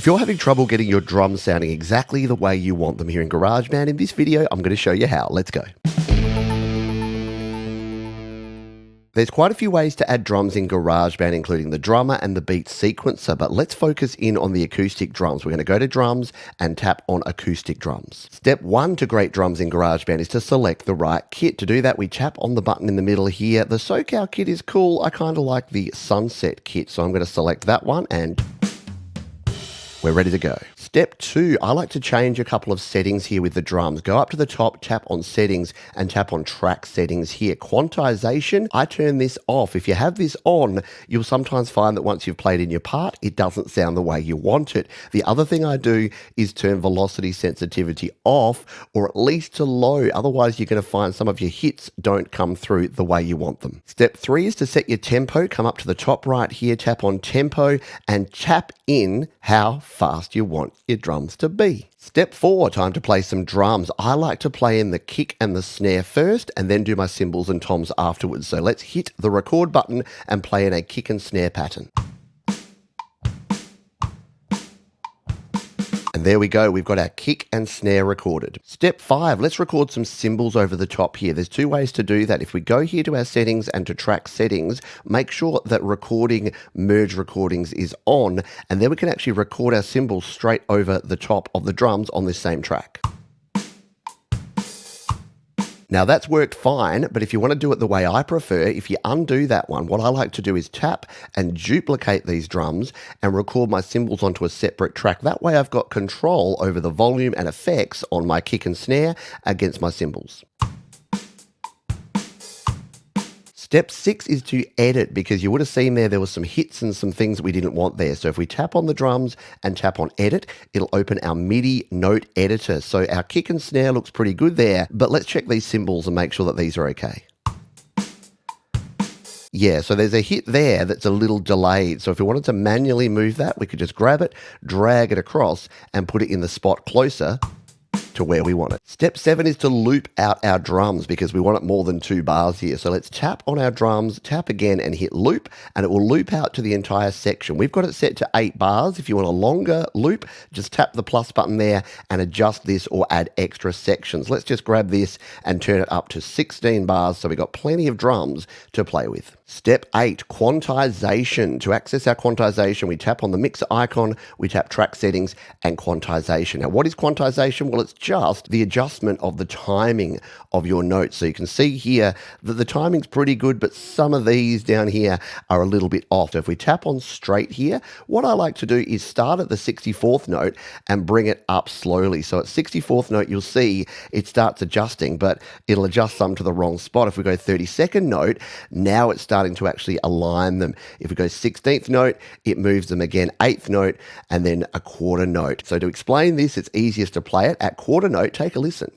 If you're having trouble getting your drums sounding exactly the way you want them here in GarageBand, in this video, I'm going to show you how. Let's go. There's quite a few ways to add drums in GarageBand, including the drummer and the beat sequencer, but let's focus in on the acoustic drums. We're going to go to drums and tap on acoustic drums. Step one to great drums in GarageBand is to select the right kit. To do that, we tap on the button in the middle here. The SoCal kit is cool. I kind of like the Sunset kit, so I'm going to select that one and we're ready to go. Step two, I like to change a couple of settings here with the drums. Go up to the top, tap on settings, and tap on track settings here. Quantization, I turn this off. If you have this on, you'll sometimes find that once you've played in your part, it doesn't sound the way you want it. The other thing I do is turn velocity sensitivity off, or at least to low. Otherwise, you're going to find some of your hits don't come through the way you want them. Step three is to set your tempo. Come up to the top right here, tap on tempo, and tap in how fast you want your drums to be. Step four, time to play some drums. I like to play in the kick and the snare first and then do my cymbals and toms afterwards. So let's hit the record button and play in a kick and snare pattern. And there we go, we've got our kick and snare recorded. Step five, let's record some cymbals over the top here. There's two ways to do that. If we go here to our settings and to track settings, make sure that recording merge recordings is on, and then we can actually record our cymbals straight over the top of the drums on this same track. Now that's worked fine, but if you want to do it the way I prefer, if you undo that one, what I like to do is tap and duplicate these drums and record my cymbals onto a separate track. That way I've got control over the volume and effects on my kick and snare against my cymbals. Step six is to edit, because you would have seen there was some hits and some things that we didn't want there. So if we tap on the drums and tap on edit, it'll open our MIDI note editor. So our kick and snare looks pretty good there, but let's check these cymbals and make sure that these are okay. Yeah, so there's a hit there that's a little delayed. So if we wanted to manually move that, we could just grab it, drag it across, and put it in the spot closer to where we want it. Step seven is to loop out our drums, because we want it more than 2 bars here. So let's tap on our drums, tap again and hit loop, and it will loop out to the entire section. We've got it set to 8 bars. If you want a longer loop, just tap the plus button there and adjust this or add extra sections. Let's just grab this and turn it up to 16 bars, so we've got plenty of drums to play with. Step 8, quantization. To access our quantization, we tap on the mixer icon, we tap track settings and quantization. Now, what is quantization? Well, it's just the adjustment of the timing of your notes. So you can see here that the timing's pretty good, but some of these down here are a little bit off. So if we tap on straight here, what I like to do is start at the 64th note and bring it up slowly. So at 64th note, you'll see it starts adjusting, but it'll adjust some to the wrong spot. If we go 32nd note, now it's starting to actually align them. If we go 16th note, it moves them again, 8th note, and then a quarter note. So to explain this, it's easiest to play it at quarter note. Take a listen.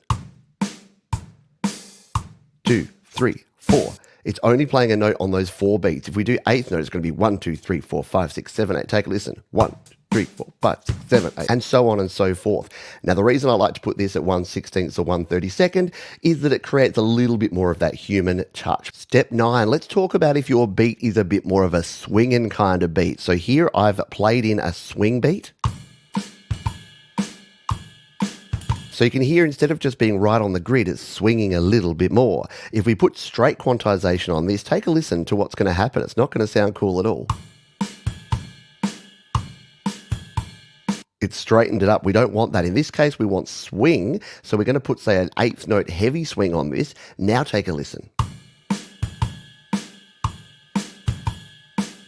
2, 3, 4. It's only playing a note on those 4 beats. If we do 8th note, it's going to be 1, 2, 3, 4, 5, 6, 7, 8. Take a listen. 1, 3, 4, 5, 6, 7, 8, and so on and so forth. Now, the reason I like to put this at 1/16 or 1/32 is that it creates a little bit more of that human touch. Step 9, let's talk about if your beat is a bit more of a swinging kind of beat. So here I've played in a swing beat. So you can hear, instead of just being right on the grid, it's swinging a little bit more. If we put straight quantization on this, take a listen to what's going to happen. It's not going to sound cool at all. It's straightened it up. We don't want that. In this case, we want swing. So we're going to put, say, an 8th note heavy swing on this. Now take a listen.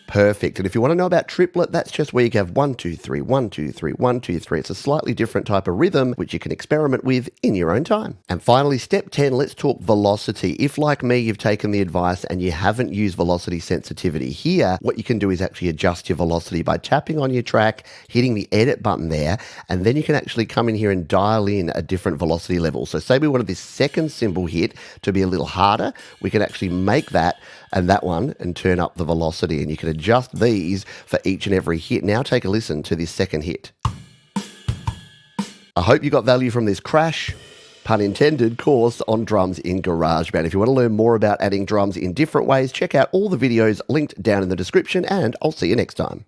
Perfect. And if you want to know about triplet, that's just where you have 1, 2, 3, 1, 2, 3, 1, 2, 3. It's a slightly different type of rhythm, which you can experiment with in your own time. And finally, step 10, let's talk velocity. If, like me, you've taken the advice and you haven't used velocity sensitivity here, what you can do is actually adjust your velocity by tapping on your track, hitting the edit button there, and then you can actually come in here and dial in a different velocity level. So say we wanted this second cymbal hit to be a little harder, we can actually make that and that one and turn up the velocity, and you can adjust these for each and every hit. Now take a listen to this second hit. I hope you got value from this crash, pun intended, course on drums in GarageBand. If you want to learn more about adding drums in different ways, check out all the videos linked down in the description, and I'll see you next time.